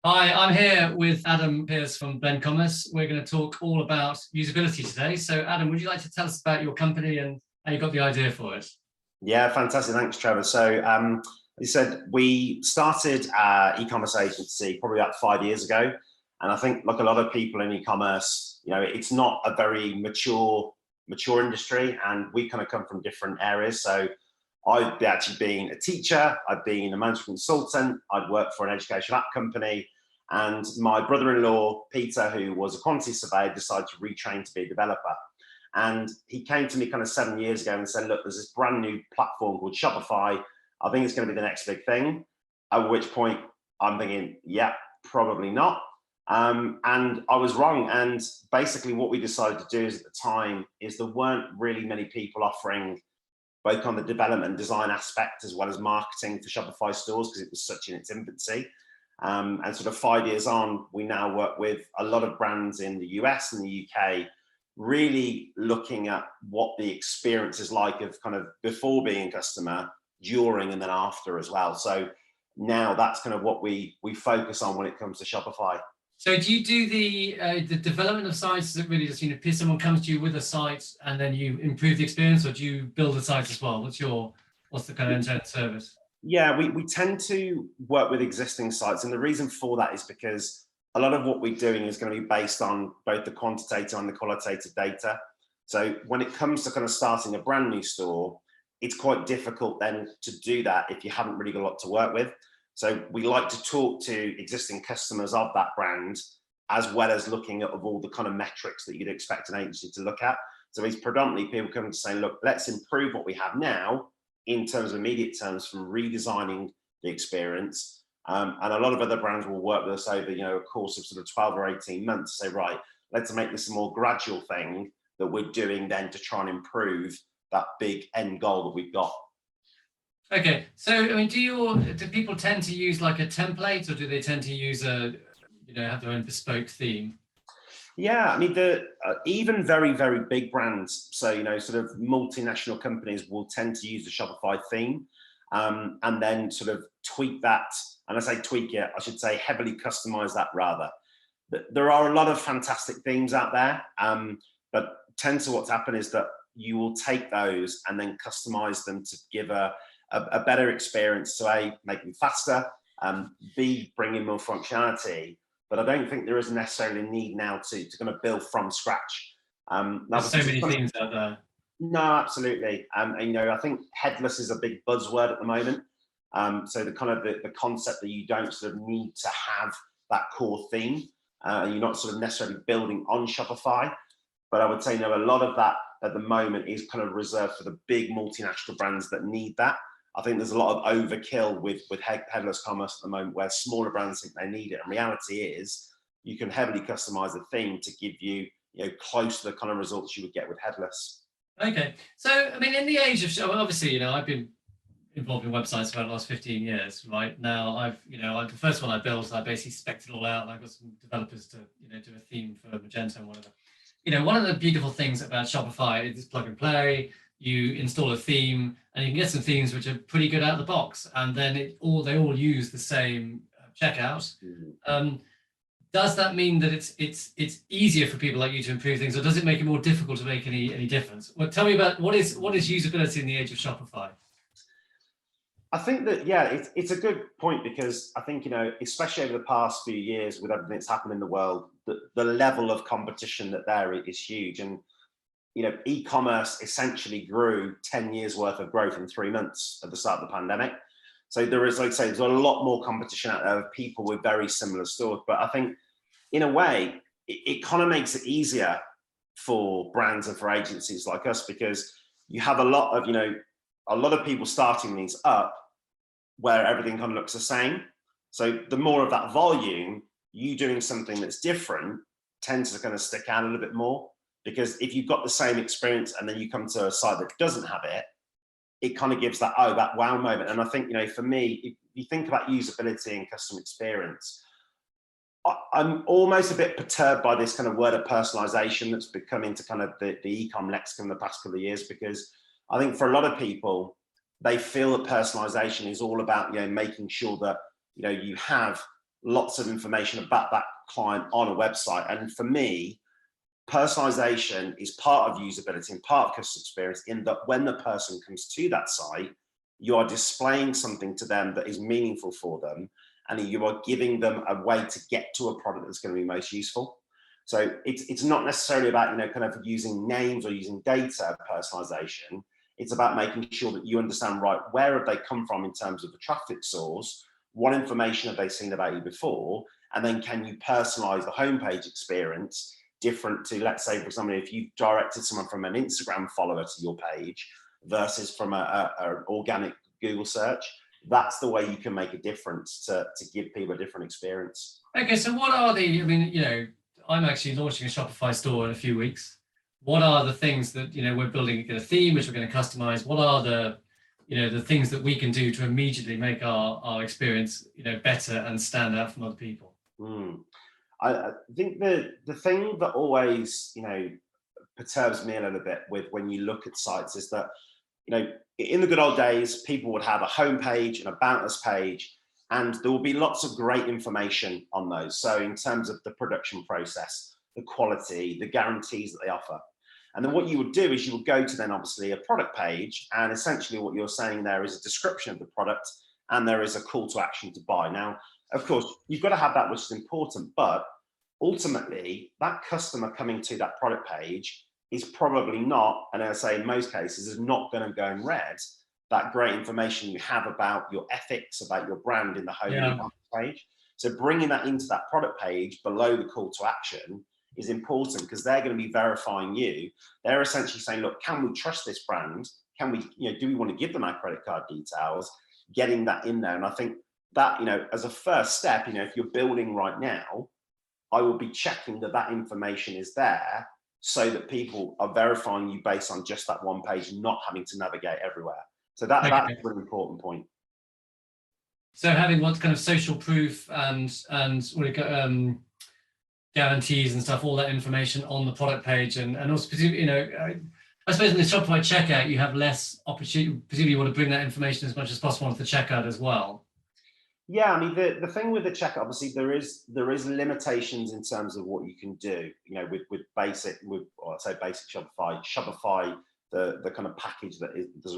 Hi, I'm here with Adam Pearce from Ecommerce. We're going to talk all about usability today. So, Adam, would you like to tell us about your company and how you got the idea for it? Yeah, fantastic. Thanks, Trevor. So, you said we started our e-commerce agency probably about 5 years ago, and I think, like a lot of people in e-commerce, it's not a very mature industry, and we kind of come from different areas. So, I've actually been a teacher, I've been a management consultant, I'd worked for an education app company, and my brother-in-law Peter, who was a quantity surveyor, decided to retrain to be a developer. And he came to me kind of 7 years ago and said, look, there's this brand new platform called Shopify. I think it's going to be the next big thing. At which point I'm thinking, yeah, probably not. And I was wrong. And basically what we decided to do is at the time is there weren't really many people offering both on the development and design aspect as well as marketing for Shopify stores because it was such in its infancy. And sort of 5 years on, we now work with a lot of brands in the US and the UK, really looking at what the experience is like of kind of before being a customer, during, and then after as well. So now that's kind of what we focus on when it comes to Shopify. So, do you do the development of sites? Is it really just someone comes to you with a site and then you improve the experience, or do you build the site as well? What's the kind of end-to-end service? Yeah, we tend to work with existing sites, and the reason for that is because a lot of what we're doing is going to be based on both the quantitative and the qualitative data. So when it comes to kind of starting a brand new store, it's quite difficult then to do that if you haven't really got a lot to work with. So we like to talk to existing customers of that brand, as well as looking at all the kind of metrics that you'd expect an agency to look at. So it's predominantly people coming to say, look, let's improve what we have now in terms of immediate terms from redesigning the experience. And a lot of other brands will work with us over, a course of sort of 12 or 18 months to say, right, let's make this a more gradual thing that we're doing then to try and improve that big end goal that we've got. Okay, so I mean, do people tend to use like a template, or do they tend to use have their own bespoke theme? Yeah, I mean, even very, very big brands, so, sort of multinational companies will tend to use the Shopify theme, and then sort of tweak that. And I say tweak it, I should say heavily customize that rather. There are a lot of fantastic themes out there, but tend to what's happened is that you will take those and then customize them to give a better experience, to A, make them faster, B, bring in more functionality. But I don't think there is necessarily a need now to kind of build from scratch. There's so many themes out there. No, absolutely. And, I think headless is a big buzzword at the moment. So the kind of the concept that you don't sort of need to have that core theme, and you're not sort of necessarily building on Shopify. But I would say, a lot of that at the moment is kind of reserved for the big multinational brands that need that. I think there's a lot of overkill with headless commerce at the moment, where smaller brands think they need it. And reality is, you can heavily customize the theme to give you, close to the kind of results you would get with headless. Okay, so I mean, in the age of obviously, I've been involved in websites for the last 15 years. Right now, the first one I built, I basically spec'd it all out, and I got some developers to do a theme for Magento and whatever. One of the beautiful things about Shopify is plug and play. You install a theme, and you can get some themes which are pretty good out of the box, and then they all use the same checkout. Does that mean that it's easier for people like you to improve things, or does it make it more difficult to make any difference? Well, tell me about what is usability in the age of Shopify? I think that, yeah, it's a good point, because I think, especially over the past few years with everything that's happened in the world, the level of competition that there is huge. And, e-commerce essentially grew 10 years worth of growth in 3 months at the start of the pandemic. So there is, like I say, there's a lot more competition out there of people with very similar stores. But I think in a way, it kind of makes it easier for brands and for agencies like us, because you have a lot of people starting these up where everything kind of looks the same. So the more of that volume, you doing something that's different tends to kind of stick out a little bit more. Because if you've got the same experience and then you come to a site that doesn't have it, it kind of gives that wow moment. And I think, for me, if you think about usability and customer experience, I'm almost a bit perturbed by this kind of word of personalization that's become into kind of the e-com lexicon the past couple of years, because I think for a lot of people, they feel that personalization is all about, making sure that, you have lots of information about that client on a website. And for me, personalization is part of usability and part of customer experience, in that when the person comes to that site, you are displaying something to them that is meaningful for them, and you are giving them a way to get to a product that's going to be most useful. So it's not necessarily about, kind of using names or using data personalization. It's about making sure that you understand, right, where have they come from in terms of the traffic source? What information have they seen about you before? And then can you personalize the homepage experience different to, let's say, for example, if you directed someone from an Instagram follower to your page versus from an organic Google search? That's the way you can make a difference to give people a different experience. Okay, so what are I'm actually launching a Shopify store in a few weeks. What are the things that, we're building a theme which we're going to customize? What are the, the things that we can do to immediately make our experience, better and stand out from other people? I think the thing that always, perturbs me a little bit with when you look at sites is that, in the good old days, people would have a homepage, an about us page, and there will be lots of great information on those. So in terms of the production process, the quality, the guarantees that they offer. And then what you would do is you would go to then obviously a product page, and essentially what you're saying there is a description of the product, and there is a call to action to buy. Now, of course, you've got to have that, which is important, but ultimately that customer coming to that product page is probably not, and I say in most cases, is not going to go and read that great information you have about your ethics, about your brand in the home page. So bringing that into that product page below the call to action is important, because they're going to be verifying you. They're essentially saying, look, can we trust this brand? Can we, do we want to give them our credit card details? Getting that in there. And I think that, as a first step, if you're building right now, I will be checking that information is there, so that people are verifying you based on just that one page, not having to navigate everywhere. So that's a really important point. So having what kind of social proof and guarantees and stuff, all that information on the product page, and also, I suppose in the Shopify checkout, you have less opportunity. Presumably, you want to bring that information as much as possible onto the checkout as well. Yeah, I mean, the thing with the checkout, obviously, there is limitations in terms of what you can do. With basic Shopify, the kind of package that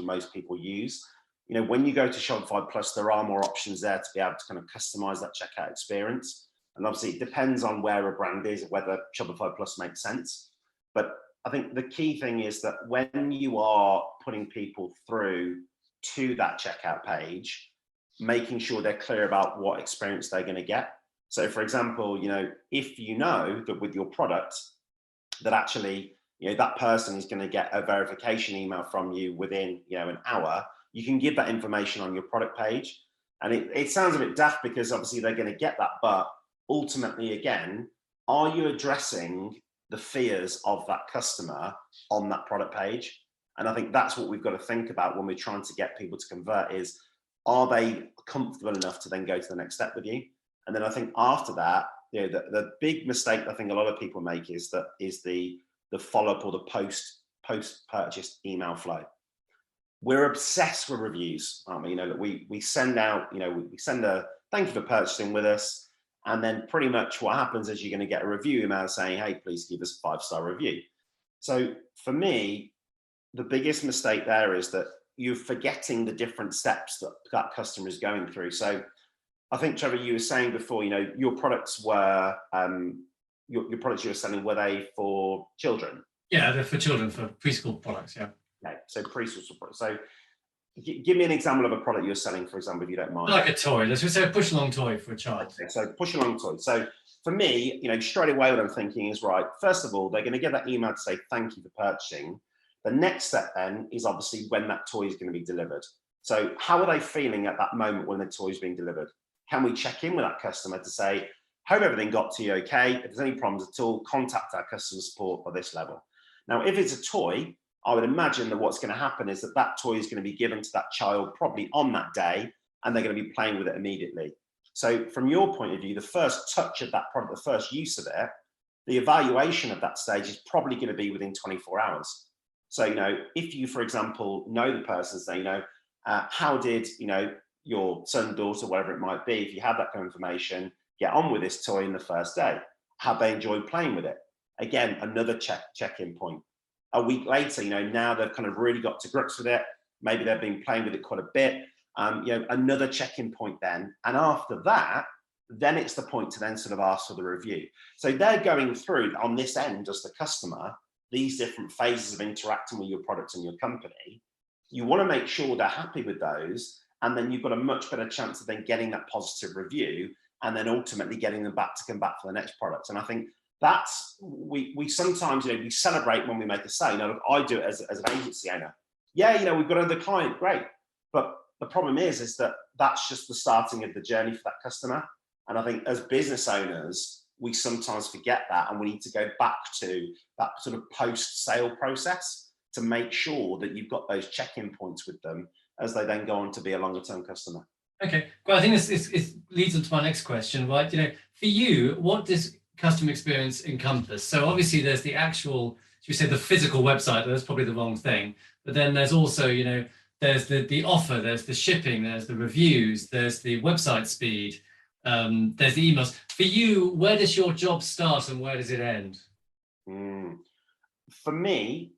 most people use. When you go to Shopify Plus, there are more options there to be able to kind of customize that checkout experience. And obviously, it depends on where a brand is, whether Shopify Plus makes sense. But I think the key thing is that when you are putting people through to that checkout page, making sure they're clear about what experience they're going to get. So for example, if you know that with your product that actually, that person is going to get a verification email from you within, an hour, you can give that information on your product page. And it sounds a bit daft, because obviously they're going to get that, but ultimately, again, are you addressing the fears of that customer on that product page? And I think that's what we've got to think about when we're trying to get people to convert is, are they comfortable enough to then go to the next step with you? And then I think after that, the big mistake I think a lot of people make is the follow-up or the post-purchase email flow. We're obsessed with reviews, aren't we? We send out, we send a thank you for purchasing with us. And then pretty much what happens is you're going to get a review email saying, hey, please give us a 5-star review. So for me, the biggest mistake there is that you're forgetting the different steps that customer is going through. So I think, Trevor, you were saying before, your products were, your products you were selling, were they for children? Yeah, they're for children, for preschool products, yeah. Okay, so preschool products. So give me an example of a product you're selling, for example, if you don't mind. Like a toy. Let's just say a push-along toy for a child. Okay, so push-along toy. So for me, straight away what I'm thinking is, right, first of all, they're going to get that email to say thank you for purchasing. The next step then is obviously when that toy is going to be delivered. So how are they feeling at that moment when the toy is being delivered? Can we check in with that customer to say, hope everything got to you okay? If there's any problems at all, contact our customer support at this level. Now, if it's a toy, I would imagine that what's going to happen is that toy is going to be given to that child probably on that day, and they're going to be playing with it immediately. So from your point of view, the first touch of that product, the first use of it, the evaluation of that stage is probably going to be within 24 hours. So, if you, for example, know the person, say, how did, your son, daughter, whatever it might be, if you have that kind of information, get on with this toy in the first day? Have they enjoyed playing with it? Again, another check-in point. A week later, now they've kind of really got to grips with it. Maybe they've been playing with it quite a bit. Another check-in point then. And after that, then it's the point to then sort of ask for the review. So they're going through on this end as the customer, these different phases of interacting with your product and your company. You want to make sure they're happy with those. And then you've got a much better chance of then getting that positive review and then ultimately getting them back to come back for the next product. And I think that's, we sometimes, we celebrate when we make a sale. Look, I do it as an agency owner. Yeah, we've got another client, great. But the problem is that that's just the starting of the journey for that customer. And I think as business owners, we sometimes forget that, and we need to go back to that sort of post-sale process to make sure that you've got those check-in points with them as they then go on to be a longer-term customer. Okay, well, I think this leads on to my next question, right? For you, what does customer experience encompass? So obviously there's the actual, should we say the physical website, that's probably the wrong thing, but then there's also, there's the offer, there's the shipping, there's the reviews, there's the website speed, there's the emails. For you, where does your job start and where does it end? For me,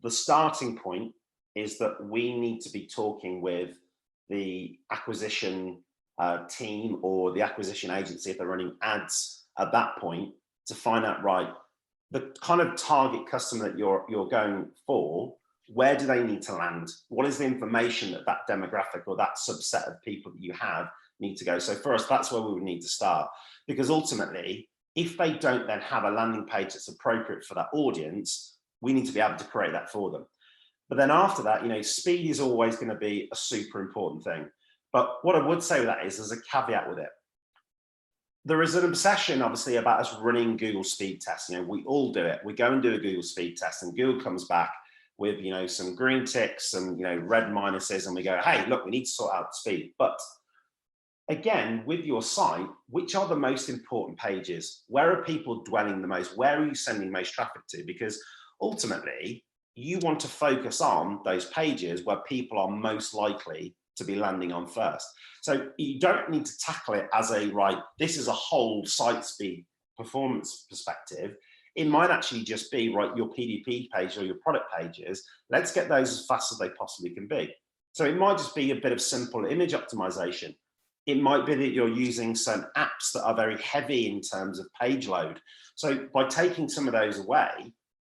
the starting point is that we need to be talking with the acquisition team or the acquisition agency if they're running ads at that point to find out, right, the kind of target customer that you're going for, where do they need to land? What is the information that demographic or that subset of people that you have need to go? So for us, that's where we would need to start, because ultimately, if they don't then have a landing page that's appropriate for that audience, we need to be able to create that for them. But then after that, speed is always going to be a super important thing. But what I would say with that is there's a caveat with it. There is an obsession, obviously, about us running Google speed tests. We all do it. We go and do a Google speed test, and Google comes back with, some green ticks and, red minuses, and we go, hey, look, we need to sort out speed. But again, with your site, which are the most important pages? Where are people dwelling the most? Where are you sending most traffic to? Because ultimately, you want to focus on those pages where people are most likely to be landing on first. So you don't need to tackle it as this is a whole site speed performance perspective. It might actually just be, your PDP page or your product pages, let's get those as fast as they possibly can be. So it might just be a bit of simple image optimization. It might be that you're using some apps that are very heavy in terms of page load. So by taking some of those away,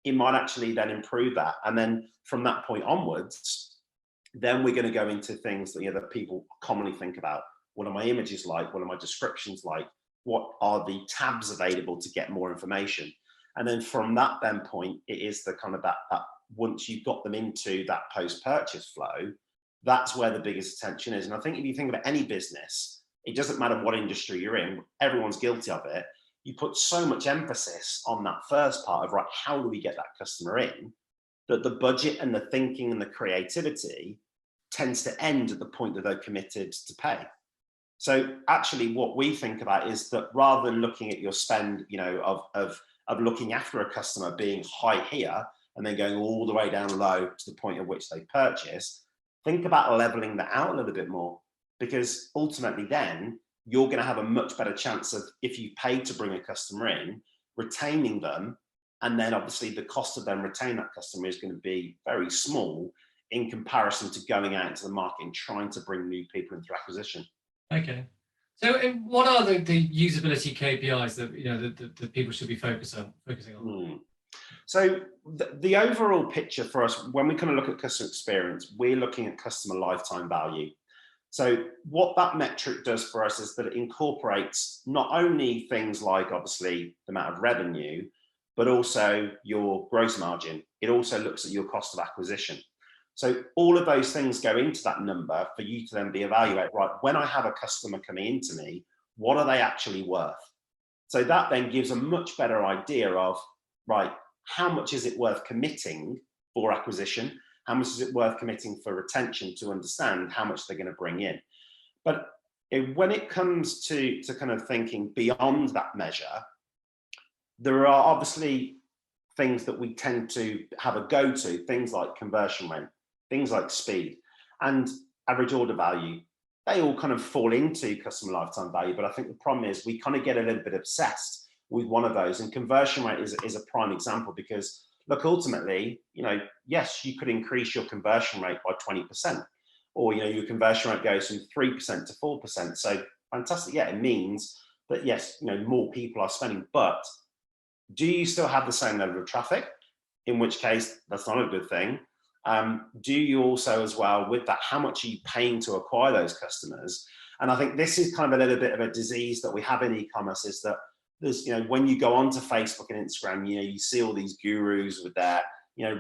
it might actually then improve that. And then from that point onwards, then we're going to go into things that, that people commonly think about. What are my images like? What are my descriptions like? What are the tabs available to get more information? And then from that then point, it is the kind of that once you've got them into that post-purchase flow, that's where the biggest attention is. And I think if you think about any business, it doesn't matter what industry you're in, everyone's guilty of it. You put so much emphasis on that first part of, how do we get that customer in, that the budget and the thinking and the creativity tends to end at the point that they're committed to pay. So actually what we think about is that rather than looking at your spend, of looking after a customer being high here and then going all the way down low to the point at which they purchase, think about leveling that out a little bit more, because ultimately then you're going to have a much better chance of, if you pay to bring a customer in, retaining them. And then obviously the cost of them retaining that customer is going to be very small in comparison to going out into the market and trying to bring new people in through acquisition. Okay. So what are the usability KPIs that that people should be focusing on? So the overall picture for us, when we kind of look at customer experience, we're looking at customer lifetime value. So what that metric does for us is that it incorporates not only things like obviously the amount of revenue, but also your gross margin. It also looks at your cost of acquisition. So all of those things go into that number for you to then be evaluated, right, when I have a customer coming into me, what are they actually worth? So that then gives a much better idea of, right, how much is it worth committing for acquisition? How much is it worth committing for retention to understand how much they're going to bring in? But when it comes to kind of thinking beyond that measure, there are obviously things that we tend to have a go-to, things like conversion rate, things like speed and average order value. they all kind of fall into customer lifetime value. But I think the problem is we kind of get a little bit obsessed with one of those, and conversion rate is a prime example, because look, ultimately, yes, you could increase your conversion rate by 20%, or, your conversion rate goes from 3% to 4%. So fantastic. Yeah, it means that, yes, more people are spending, but do you still have the same level of traffic? In which case, that's not a good thing. Do you also, as well, with that, how much are you paying to acquire those customers? And I think this is kind of a little bit of a disease that we have in e-commerce, is that there's, when you go onto Facebook and Instagram, you see all these gurus with their,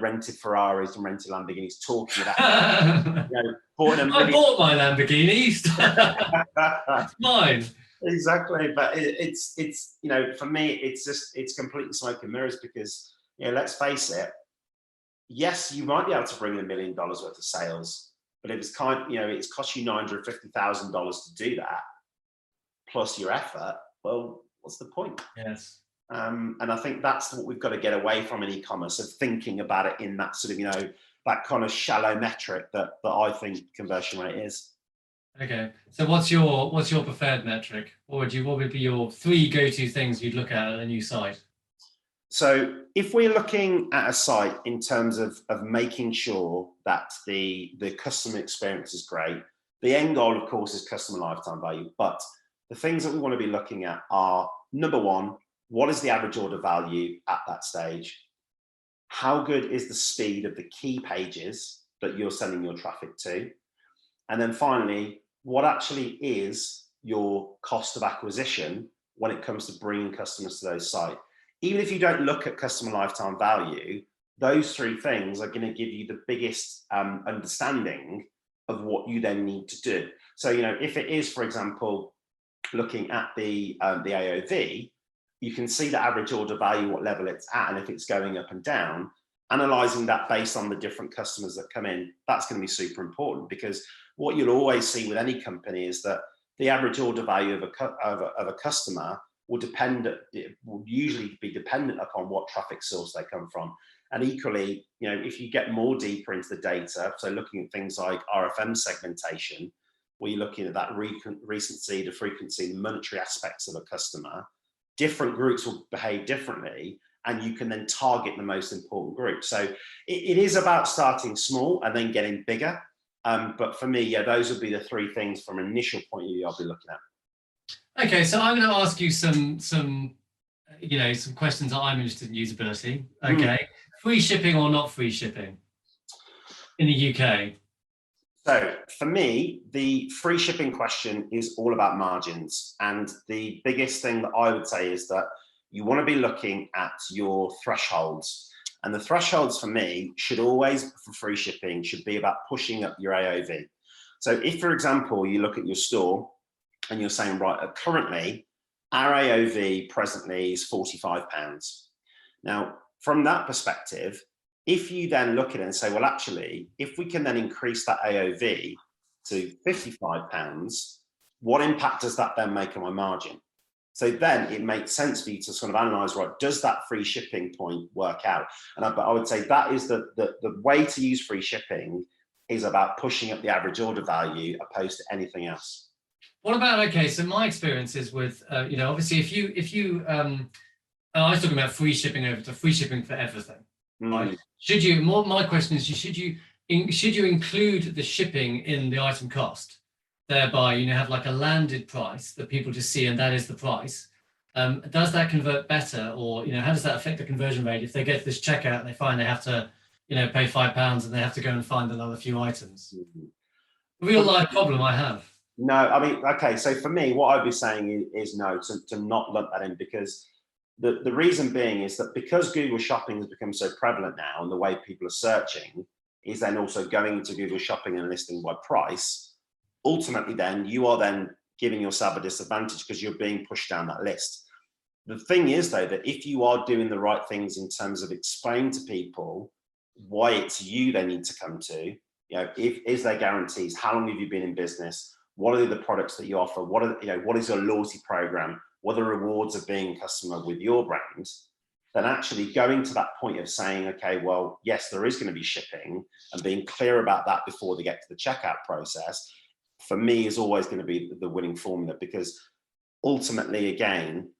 rented Ferraris and rented Lamborghinis talking about, I bought my Lamborghini. It's mine. Exactly, but it's for me, it's completely smoke and mirrors, because let's face it, yes, you might be able to bring in $1 million worth of sales, but if it's it's cost you $950,000 to do that, plus your effort, well, what's the point? Yes. And I think that's what we've got to get away from in e-commerce, of thinking about it in that sort of that kind of shallow metric that I think conversion rate is. Okay, so what's your preferred metric? What would be your 3 go-to things you'd look at a new site? So if we're looking at a site in terms of making sure that the customer experience is great, the end goal, of course, is customer lifetime value. But the things that we want to be looking at are, number one, what is the average order value at that stage? How good is the speed of the key pages that you're sending your traffic to? And then finally, what actually is your cost of acquisition when it comes to bringing customers to those sites? Even if you don't look at customer lifetime value, those 3 things are going to give you the biggest understanding of what you then need to do. So, if it is, for example, looking at the AOV, you can see the average order value, what level it's at, and if it's going up and down, analyzing that based on the different customers that come in, that's going to be super important, because what you'll always see with any company is that the average order value of a customer will usually be dependent upon what traffic source they come from. And equally, if you get more deeper into the data, so looking at things like RFM segmentation, where you're looking at that recency, the frequency, the monetary aspects of a customer, different groups will behave differently, and you can then target the most important group. So it is about starting small and then getting bigger. But for me, those would be the 3 things from an initial point of view I'll be looking at. Okay, so I'm going to ask you some questions that I'm interested in usability. Okay, free shipping or not free shipping in the UK? So for me, the free shipping question is all about margins. And the biggest thing that I would say is that you want to be looking at your thresholds. And the thresholds for me should always, for free shipping, should be about pushing up your AOV. So if, for example, you look at your store and you're saying, right, currently our AOV presently is £45. Now, from that perspective, if you then look at it and say, well, actually, if we can then increase that AOV to £55, what impact does that then make on my margin? So then it makes sense for you to sort of analyze, right, does that free shipping point work out? And I would say that is the way to use free shipping is about pushing up the average order value opposed to anything else. What about, okay, so my experience is with, obviously if you I was talking about free shipping over to free shipping for everything, right? Should you, my question is, should you include the shipping in the item cost? Thereby, have like a landed price that people just see, and that is the price. Does that convert better, or how does that affect the conversion rate if they get to this checkout and they find they have to, pay £5 and they have to go and find another few items? Real life problem I have. No, I mean, okay. So for me, what I'd be saying is no, to not lump that in, because the reason being is that because Google Shopping has become so prevalent now, and the way people are searching is then also going into Google Shopping and listing by price. Ultimately, then you are then giving yourself a disadvantage because you're being pushed down that list. The thing is, though, that if you are doing the right things in terms of explaining to people why it's you they need to come to, is there guarantees? How long have you been in business? What are the products that you offer? What is your loyalty program? What are the rewards of being a customer with your brand? Then actually going to that point of saying, okay, well, yes, there is going to be shipping, and being clear about that before they get to the checkout process. for me is always going to be the winning formula, because ultimately, again,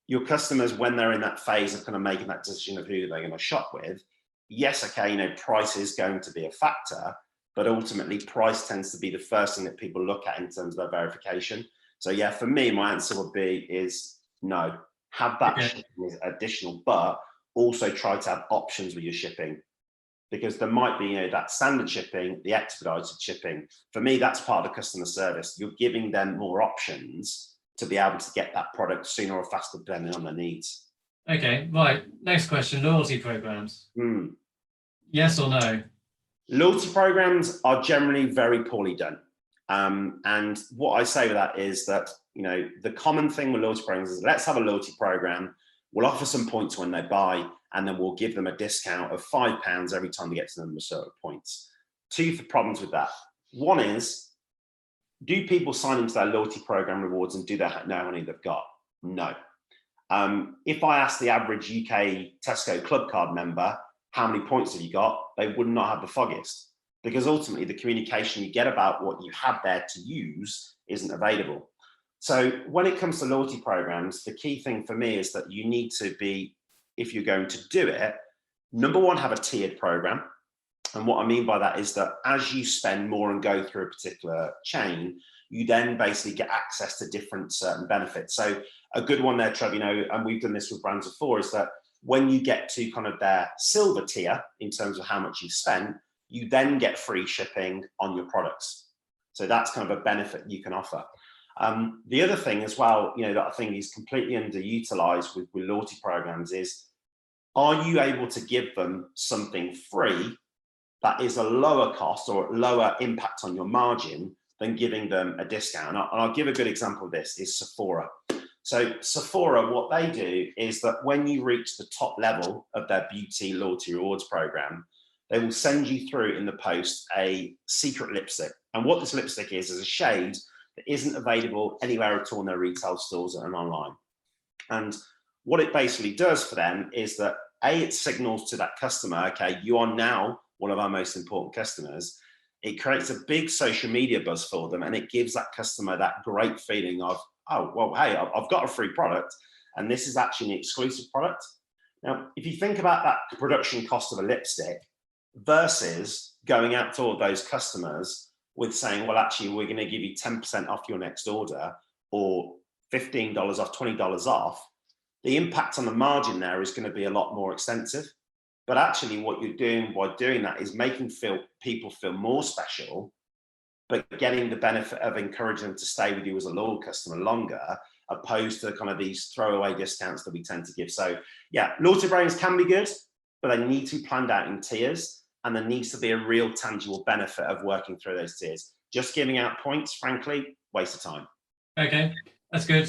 your customers, when they're in that phase of kind of making that decision of who they're going to shop with, yes, okay, you know, price is going to be a factor, but ultimately price tends to be the first thing that people look at in terms of their verification. So yeah, for me, my answer would be is no, have that shipping as additional, but also try to have options with your shipping, because there might be, you know, that standard shipping, the expedited shipping. For me, that's part of the customer service. You're giving them more options to be able to get that product sooner or faster depending on their needs. Okay, right. Next question, loyalty programs. Yes or no? Loyalty programs are generally very poorly done. And what I say with that is that, you know, the common thing with loyalty programs is, let's have a loyalty program. We'll offer some points when they buy, and then we'll give them a discount of £5 every time they get to the number of certain points. Two problems with that. One is, do people sign into their loyalty program rewards and do they know how many they've got? No. If I ask the average UK Tesco Club Card member, how many points have you got? They would not have the foggiest, because ultimately the communication you get about what you have there to use isn't available. So when it comes to loyalty programs, the key thing for me is that you need to be, if you're going to do it, number one, have a tiered program. And what I mean by that is that as you spend more and go through a particular chain, you then basically get access to different certain benefits. So a good one there, Trev, you know, and we've done this with brands before, is that when you get to kind of their silver tier in terms of how much you've spent, you then get free shipping on your products. So that's kind of a benefit you can offer. The other thing as well, you know, that I think is completely underutilized with loyalty programs is, are you able to give them something free that is a lower cost or lower impact on your margin than giving them a discount? And I'll give a good example of this is Sephora. So Sephora, what they do is that when you reach the top level of their beauty loyalty rewards program, they will send you through in the post a secret lipstick. And what this lipstick is a shade that isn't available anywhere at all in their retail stores and online. And what it basically does for them is that, A, it signals to that customer, okay, you are now one of our most important customers. It creates a big social media buzz for them, and it gives that customer that great feeling of, oh, well, hey, I've got a free product, and this is actually an exclusive product. Now, if you think about that production cost of a lipstick versus going out to all those customers with saying, well, actually, we're going to give you 10% off your next order, or $15 off, $20 off, the impact on the margin there is going to be a lot more extensive. But actually what you're doing by doing that is making people feel more special, but getting the benefit of encouraging them to stay with you as a loyal customer longer, opposed to kind of these throwaway discounts that we tend to give. So yeah, loyalty programs can be good, but they need to be planned out in tiers, and there needs to be a real tangible benefit of working through those tiers. Just giving out points, frankly, waste of time. Okay, that's good.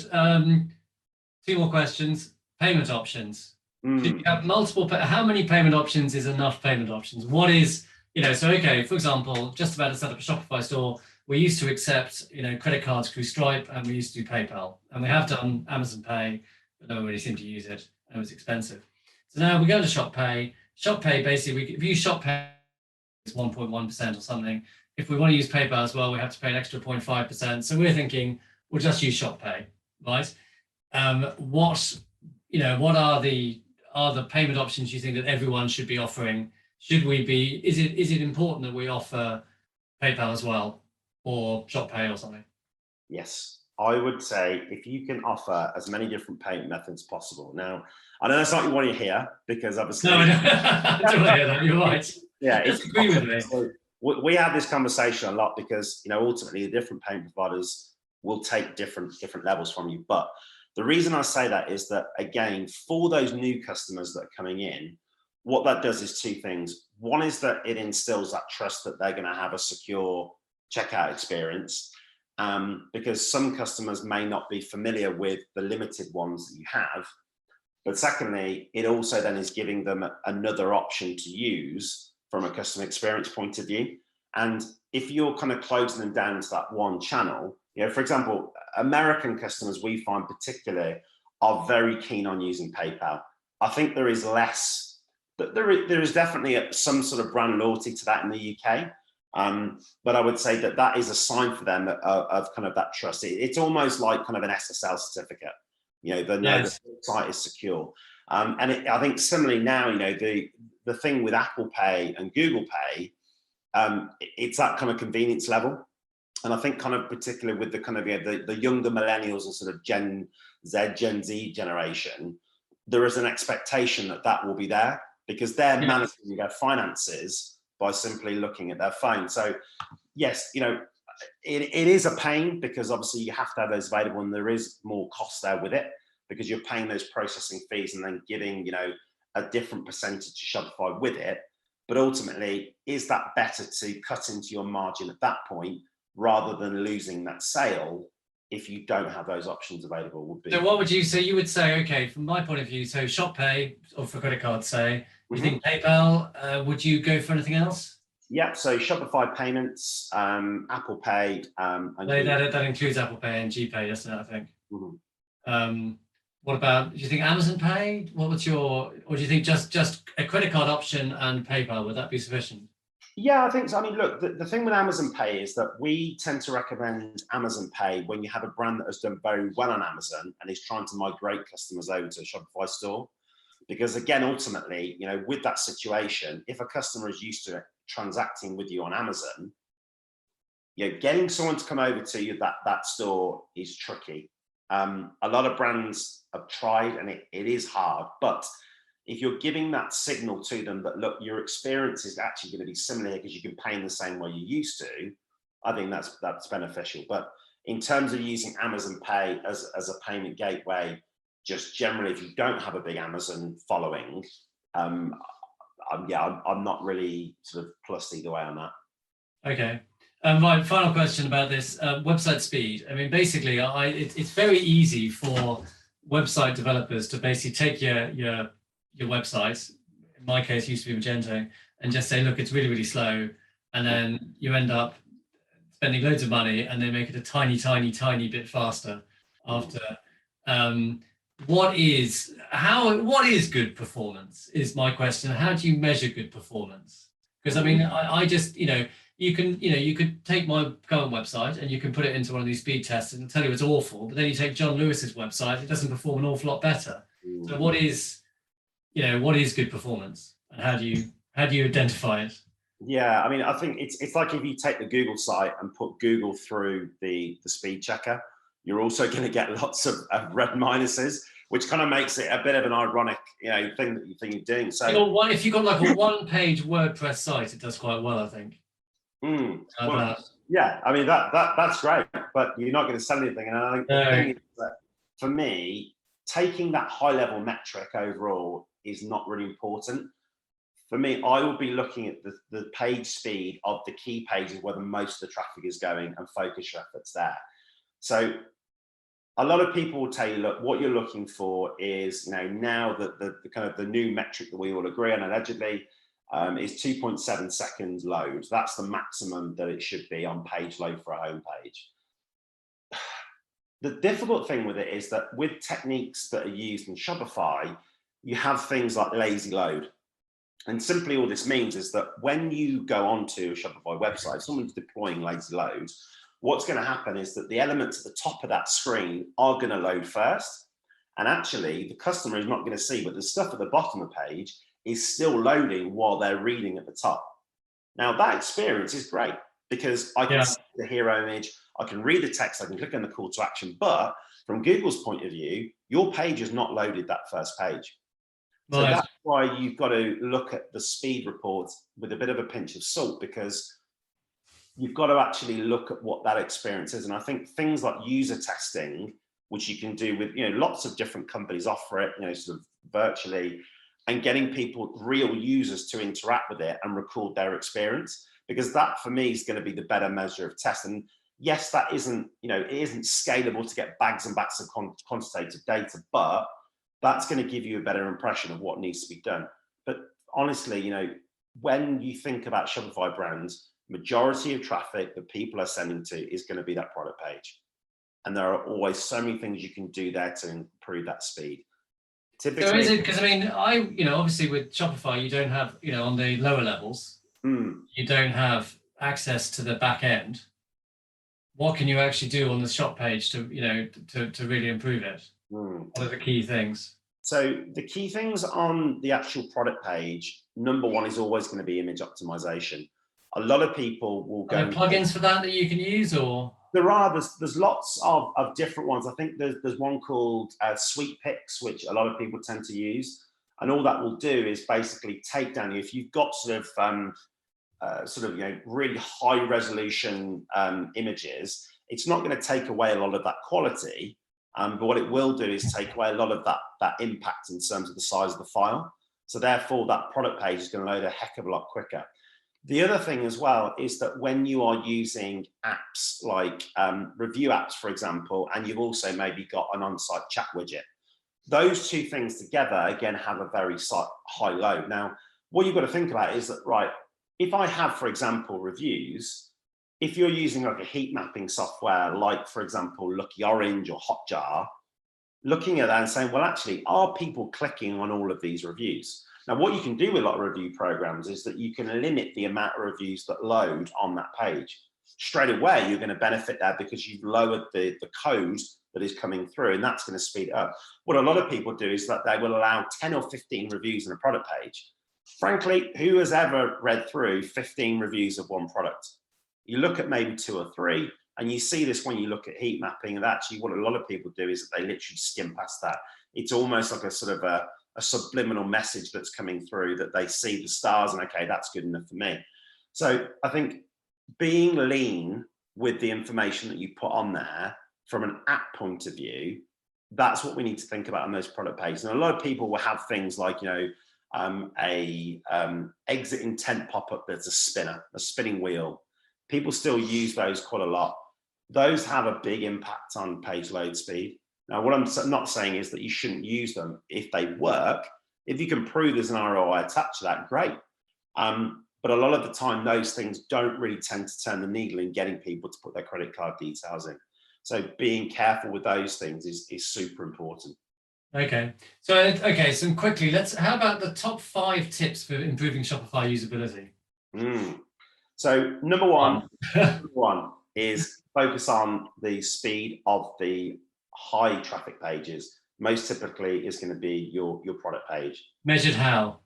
Two more questions. Payment options. Should you have multiple? How many payment options is enough payment options? What is, you know, so okay, for example, just about to set up a Shopify store, we used to accept, you know, credit cards through Stripe, and we used to do PayPal, and we have done Amazon Pay, but no one really seemed to use it, and it was expensive. So now we go to ShopPay. ShopPay, basically, if you use ShopPay, it's 1.1% or something. If we want to use PayPal as well, we have to pay an extra 0.5%. So we're thinking we'll just use ShopPay, right? What are the payment options you think that everyone should be offering? Should we be, is it important that we offer PayPal as well, or ShopPay or something? Yes, I would say if you can offer as many different payment methods possible. Now, I know that's not what you want to hear, because obviously... No, I don't want to hear that, you're right. Yeah, just agree with me. So we have this conversation a lot because, you know, ultimately the different payment providers will take different levels from you. But the reason I say that is that, again, for those new customers that are coming in, what that does is two things. One is that it instills that trust that they're going to have a secure checkout experience, because some customers may not be familiar with the limited ones that you have. But secondly, it also then is giving them another option to use from a customer experience point of view. And if you're kind of closing them down to that one channel, you know, for example, American customers we find particularly are very keen on using PayPal. I think there is less, but there is definitely some sort of brand loyalty to that in the UK. But I would say that that is a sign for them of kind of that trust. It's almost like kind of an SSL certificate. They know the site is secure. I think similarly now, the thing with Apple Pay and Google Pay, it's that kind of convenience level. And I think kind of particularly with the kind of the younger millennials and sort of Gen Z generation, there is an expectation that will be there because they're managing their finances by simply looking at their phone. So yes, it is a pain because obviously you have to have those available and there is more cost there with it because you're paying those processing fees and then giving, a different percentage to Shopify with it. But ultimately, is that better to cut into your margin at that point rather than losing that sale if you don't have those options available? Would be. So what would you say? You would say, okay, from my point of view, so Shop Pay or for credit cards, say, you think PayPal, would you go for anything else? Yeah, so Shopify payments, Apple Pay. And that includes Apple Pay and GPay, doesn't it, I think? What about, do you think Amazon Pay? Or do you think just a credit card option and PayPal, would that be sufficient? Yeah, I think so. I mean, look, the thing with Amazon Pay is that we tend to recommend Amazon Pay when you have a brand that has done very well on Amazon and is trying to migrate customers over to a Shopify store. Because again, ultimately, with that situation, if a customer is used to transacting with you on Amazon, getting someone to come over to you that store is tricky. A lot of brands have tried and it is hard, but if you're giving that signal to them that, look, your experience is actually going to be similar because you can pay in the same way you used to, I think that's beneficial. But in terms of using Amazon Pay as a payment gateway, just generally, if you don't have a big Amazon following, I'm not really sort of plus either way on that. Okay. My final question about this website speed. I mean, basically, it's very easy for website developers to basically take your website, in my case, used to be Magento, and just say, look, it's really, really slow. And then you end up spending loads of money and they make it a tiny, tiny, tiny bit faster after. What is good performance is my question. How do you measure good performance? Because I mean, I just, you could take my current website and you can put it into one of these speed tests and tell you it's awful, but then you take John Lewis's website, it doesn't perform an awful lot better. So what is good performance and how do you identify it? Yeah, I mean, I think it's like if you take the Google site and put Google through the speed checker, you're also going to get lots of red minuses, which kind of makes it a bit of an ironic, thing that you're doing. So if you've got like a one-page WordPress site, it does quite well, I think. Yeah, I mean that's great, but you're not going to sell anything. And I think the thing is that for me, taking that high-level metric overall is not really important. For me, I will be looking at the page speed of the key pages where the most of the traffic is going and focus your efforts there. So a lot of people will tell you, look, what you're looking for is, now that the kind of the new metric that we all agree on allegedly is 2.7 seconds load. That's the maximum that it should be on page load for a home page. The difficult thing with it is that with techniques that are used in Shopify, you have things like lazy load. And simply all this means is that when you go onto a Shopify website, if someone's deploying lazy load, what's going to happen is that the elements at the top of that screen are going to load first. And actually, the customer is not going to see, but the stuff at the bottom of the page is still loading while they're reading at the top. Now, that experience is great because I can see the hero image, I can read the text, I can click on the call to action. But from Google's point of view, your page has not loaded that first page. So that's why you've got to look at the speed reports with a bit of a pinch of salt, because you've got to actually look at what that experience is. And I think things like user testing, which you can do with, lots of different companies offer it, sort of virtually, and getting people, real users, to interact with it and record their experience, because that for me is going to be the better measure of test. And yes, that isn't, it isn't scalable to get bags and bags of quantitative data, but that's going to give you a better impression of what needs to be done. But honestly, when you think about Shopify brands, majority of traffic that people are sending to is going to be that product page. And there are always so many things you can do there to improve that speed. Typically, so is it, because I mean, obviously with Shopify, you don't have, on the lower levels, you don't have access to the back end, what can you actually do on the shop page to, to really improve it? What are the key things? So the key things on the actual product page, number one is always going to be image optimization. A lot of people will go. Are there plugins for that you can use, or? There's lots of different ones. I think there's one called Sweet Picks, which a lot of people tend to use. And all that will do is basically take down, if you've got really high resolution images, it's not going to take away a lot of that quality. But what it will do is take away a lot of that impact in terms of the size of the file. So therefore, that product page is going to load a heck of a lot quicker. The other thing as well is that when you are using apps like review apps, for example, and you've also maybe got an on-site chat widget, those two things together, again, have a very high load. Now, what you've got to think about is that, right, if I have, for example, reviews, if you're using like a heat mapping software, like, for example, Lucky Orange or Hotjar, looking at that and saying, well, actually, are people clicking on all of these reviews? Now, what you can do with a lot of review programs is that you can limit the amount of reviews that load on that page. Straight away, you're going to benefit there because you've lowered the code that is coming through, and that's going to speed it up. What a lot of people do is that they will allow 10 or 15 reviews on a product page. Frankly, who has ever read through 15 reviews of one product? You look at maybe 2 or 3, and you see this when you look at heat mapping, and actually what a lot of people do is that they literally skim past that. It's almost like a sort of a subliminal message that's coming through, that they see the stars and, okay, that's good enough for me. So I think being lean with the information that you put on there from an app point of view, that's what we need to think about on those product pages. And a lot of people will have things like, exit intent pop-up that's a spinning wheel. People still use those quite a lot. Those have a big impact on page load speed. Now, what I'm not saying is that you shouldn't use them if they work. If you can prove there's an ROI attached to that, great. But a lot of the time, those things don't really tend to turn the needle in getting people to put their credit card details in. So being careful with those things is super important. Okay. So quickly, how about the top 5 tips for improving Shopify usability? So number one is focus on the speed of the high traffic pages. Most typically is going to be your product page. Measured how?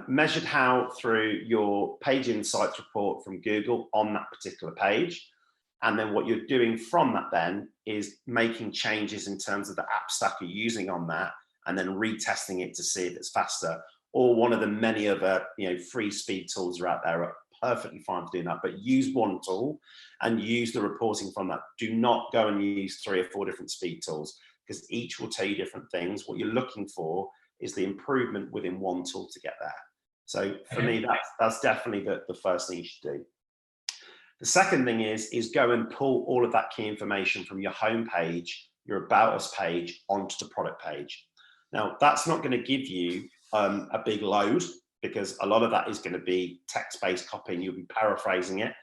Measured how through your page insights report from Google on that particular page. And then what you're doing from that then is making changes in terms of the app stack you're using on that, and then retesting it to see if it's faster. Or one of the many other free speed tools are out there are perfectly fine for doing that. But use one tool and use the reporting from that. Do not go and use 3 or 4 different speed tools, because each will tell you different things. What you're looking for is the improvement within one tool to get there. So for me, that's definitely the first thing you should do. The second thing is go and pull all of that key information from your home page, your About Us page, onto the product page. Now, that's not going to give you a big load, because a lot of that is going to be text-based copy and you'll be paraphrasing it.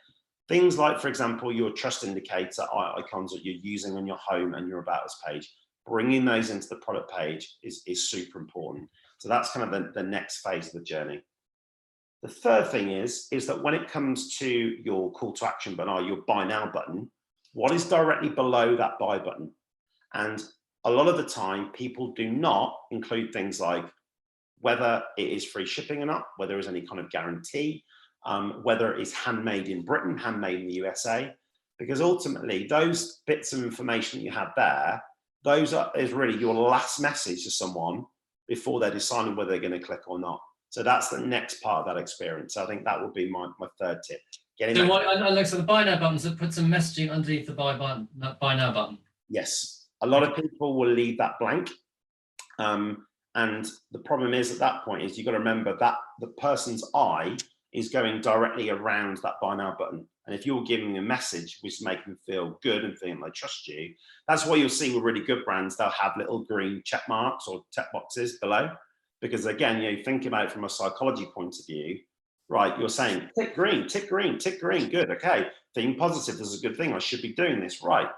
Things like, for example, your trust indicator icons that you're using on your home and your About Us page, bringing those into the product page is super important. So that's kind of the next phase of the journey. The third thing is that when it comes to your call to action button or your buy now button, what is directly below that buy button? And a lot of the time, people do not include things like whether it is free shipping or not, whether there's any kind of guarantee, whether it is handmade in Britain, handmade in the USA, because ultimately those bits of information that you have there, is really your last message to someone before they're deciding whether they're going to click or not. So that's the next part of that experience. So I think that would be my third tip. So the buy now buttons, that put some messaging underneath the buy now button. Yes, a lot of people will leave that blank. And the problem is at that point is you've got to remember that the person's eye is going directly around that buy now button. And if you're giving a message which is making them feel good and feeling they trust you, that's why you'll see with really good brands, they'll have little green check marks or check boxes below. Because again, think about it from a psychology point of view, right? You're saying tick green, tick green, tick green, good, okay. Being positive is a good thing, I should be doing this, right?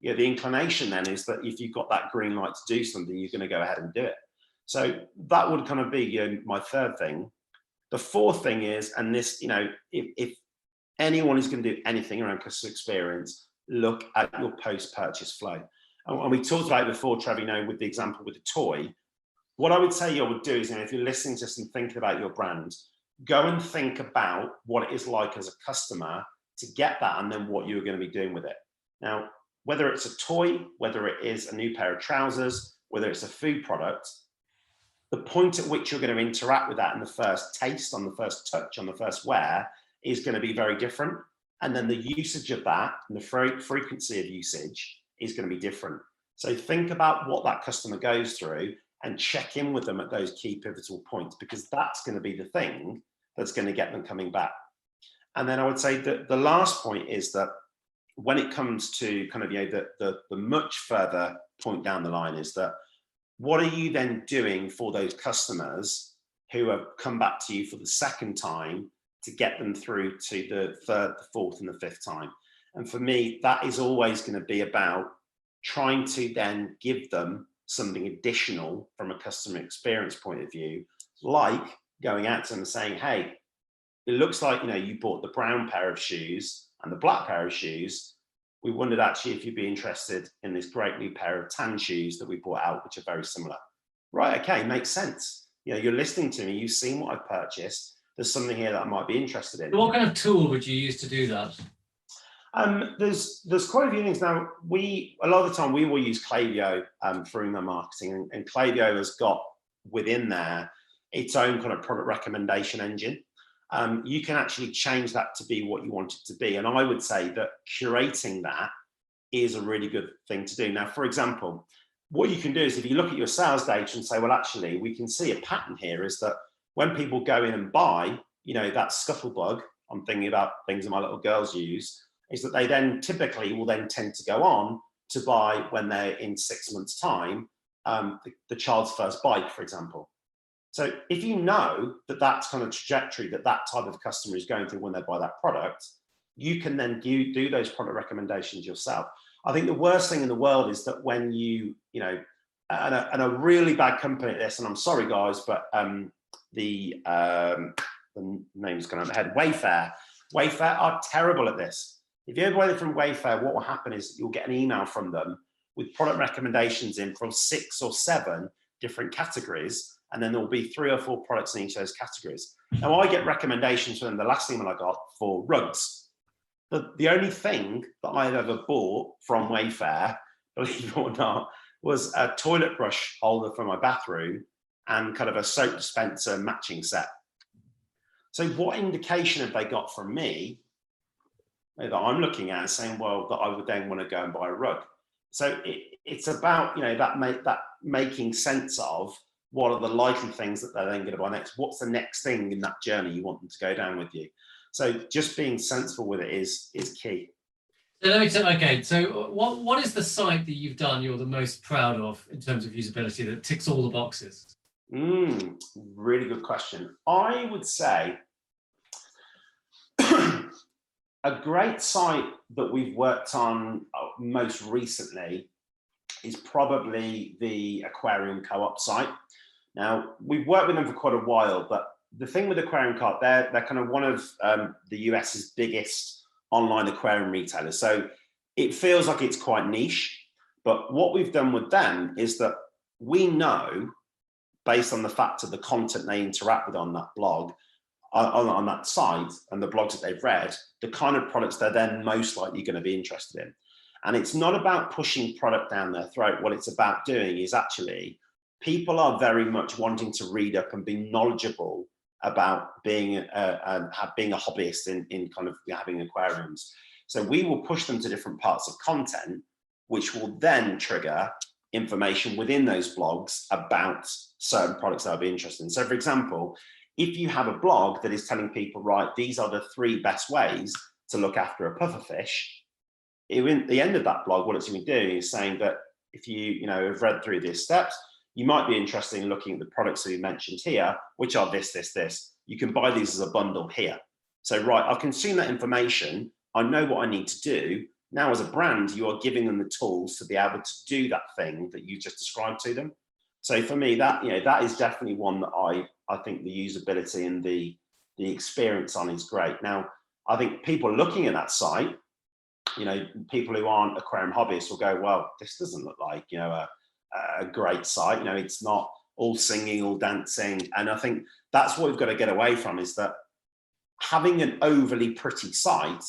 The inclination then is that if you've got that green light to do something, you're going to go ahead and do it. So that would kind of be my third thing. The fourth thing is, and this, if anyone who's going to do anything around customer experience, look at your post-purchase flow. And we talked about it before, Trevor, with the example with the toy. What I would say you would do is, if you're listening to this and thinking about your brand, go and think about what it is like as a customer to get that, and then what you're going to be doing with it. Now, whether it's a toy, whether it is a new pair of trousers, whether it's a food product, the point at which you're going to interact with that in the first taste, on the first touch, on the first wear, is going to be very different. And then the usage of that and the frequency of usage is going to be different. So think about what that customer goes through and check in with them at those key pivotal points, because that's going to be the thing that's going to get them coming back. And then I would say that the last point is that when it comes to kind of, the much further point down the line, is that what are you then doing for those customers who have come back to you for the second time to get them through to the third, the fourth, and the fifth time? And for me, that is always going to be about trying to then give them something additional from a customer experience point of view, like going out to them and saying, hey, it looks like, you bought the brown pair of shoes and the black pair of shoes. We wondered actually if you'd be interested in this great new pair of tan shoes that we brought out, which are very similar. Right, okay, makes sense. You're listening to me, you've seen what I've purchased. There's something here that I might be interested in. What kind of tool would you use to do that? There's quite a few things. Now, a lot of the time we will use Klaviyo for email marketing, and Klaviyo has got within there its own kind of product recommendation engine. You can actually change that to be what you want it to be. And I would say that curating that is a really good thing to do. Now, for example, what you can do is if you look at your sales data and say, well, actually, we can see a pattern here, is that when people go in and buy, that scuttlebug, I'm thinking about things that my little girls use, is that they then typically will then tend to go on to buy when they're in 6 months' time, the child's first bike, for example. So if you know that that's kind of trajectory that type of customer is going through when they buy that product, you can then do those product recommendations yourself. I think the worst thing in the world is that when and a really bad company at this, and I'm sorry guys, but the name's gone out of my head, Wayfair are terrible at this. If you ever buy from Wayfair, what will happen is you'll get an email from them with product recommendations in from 6 or 7 different categories, and then there will be 3 or 4 products in each of those categories. Now, I get recommendations from them. The last email I got for rugs. The only thing that I've ever bought from Wayfair, believe it or not, was a toilet brush holder for my bathroom and kind of a soap dispenser matching set. So what indication have they got from me that I'm looking at and saying, well, that I would then want to go and buy a rug? So it's about, that making sense of what are the likely things that they're then going to buy next. What's the next thing in that journey you want them to go down with you? So just being sensible with it is key. So let me tell. Okay, so what is the site that you've done you're the most proud of in terms of usability that ticks all the boxes? Really good question. I would say a great site that we've worked on most recently is probably the Aquarium Co-op site. Now, we've worked with them for quite a while, but the thing with Aquarium Co-op, they're kind of one of the US's biggest online aquarium retailers. So it feels like it's quite niche, but what we've done with them is that we know, based on the fact of the content they interact with on that blog, on that site and the blogs that they've read, the kind of products they're then most likely going to be interested in. And it's not about pushing product down their throat. What it's about doing is actually people are very much wanting to read up and be knowledgeable about being a hobbyist in kind of having aquariums. So we will push them to different parts of content, which will then trigger information within those blogs about certain products they'll be interested in. So for example, if you have a blog that is telling people, right, these are the 3 best ways to look after a pufferfish, at the end of that blog, what it's going to be doing is saying that if you have read through these steps, you might be interested in looking at the products that we mentioned here, which are this. You can buy these as a bundle here. So, right, I've consumed that information. I know what I need to do. Now, as a brand, you are giving them the tools to be able to do that thing that you just described to them. So for me, that is definitely one that I think the usability and the experience on is great. Now, I think people looking at that site, you know, people who aren't aquarium hobbyists will go, well, this doesn't look like, you know, a great site. You know, it's not all singing, all dancing. And I think that's what we've got to get away from, is that having an overly pretty site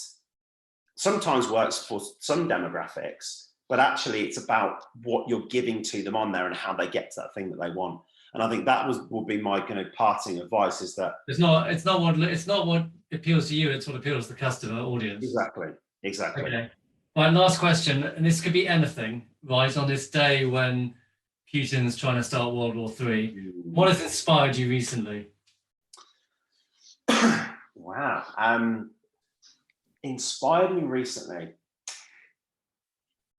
sometimes works for some demographics, but actually it's about what you're giving to them on there and how they get to that thing that they want. And I think that would be my kind of parting advice, is that it's not what appeals to you, it's what appeals to the customer audience. Exactly. Okay. My last question, and this could be anything, right? On this day when Putin's trying to start World War III, what has inspired you recently? Wow. Inspired me recently.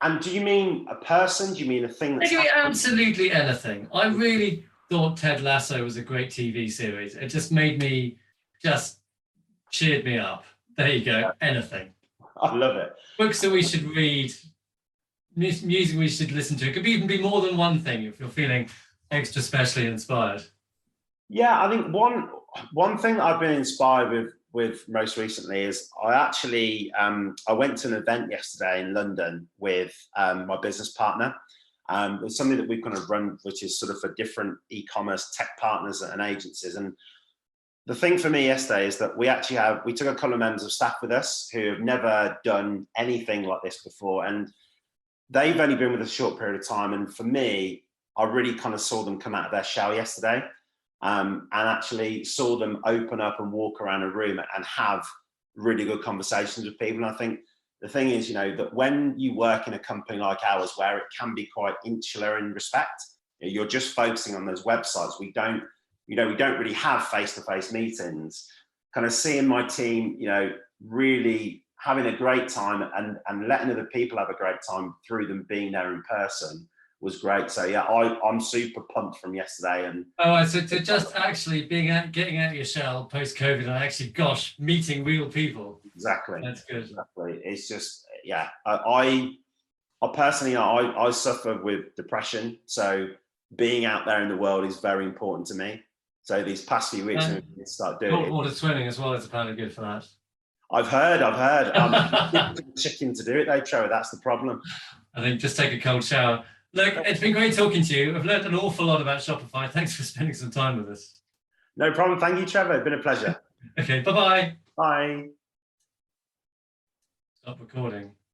And do you mean a person? Do you mean a thing that's happened? Absolutely anything. I really thought Ted Lasso was a great TV series. It just made me, just cheered me up. There you go. Anything. I love it. Books that we should read, music we should listen to. It could even be more than one thing if you're feeling extra specially inspired. Yeah, I think one thing I've been inspired with most recently is I actually I went to an event yesterday in London with my business partner. It's something that we've kind of run, which is sort of for different e-commerce tech partners and agencies. And the thing for me yesterday is that we took a couple of members of staff with us who have never done anything like this before. And they've only been with us a short period of time. And for me, I really kind of saw them come out of their shell yesterday, and actually saw them open up and walk around a room and have really good conversations with people. And I think the thing is, you know, that when you work in a company like ours, where it can be quite insular in respect, you're just focusing on those websites. We don't really have face-to-face meetings. Kind of seeing my team, you know, really having a great time and letting other people have a great time through them being there in person was great. So yeah, I'm super pumped from yesterday. And so to just actually getting out of your shell post-COVID and actually, gosh, meeting real people. Exactly. That's good. Exactly. It's just, yeah, I personally, I suffer with depression. So being out there in the world is very important to me. So these past few weeks, when we start doing cold water swimming as well is apparently good for that. I've heard. I'm chicken to do it though, Trevor. That's the problem. I think just take a cold shower. Look, it's been great talking to you. I've learned an awful lot about Shopify. Thanks for spending some time with us. No problem. Thank you, Trevor. It's been a pleasure. Okay, bye-bye. Bye. Stop recording.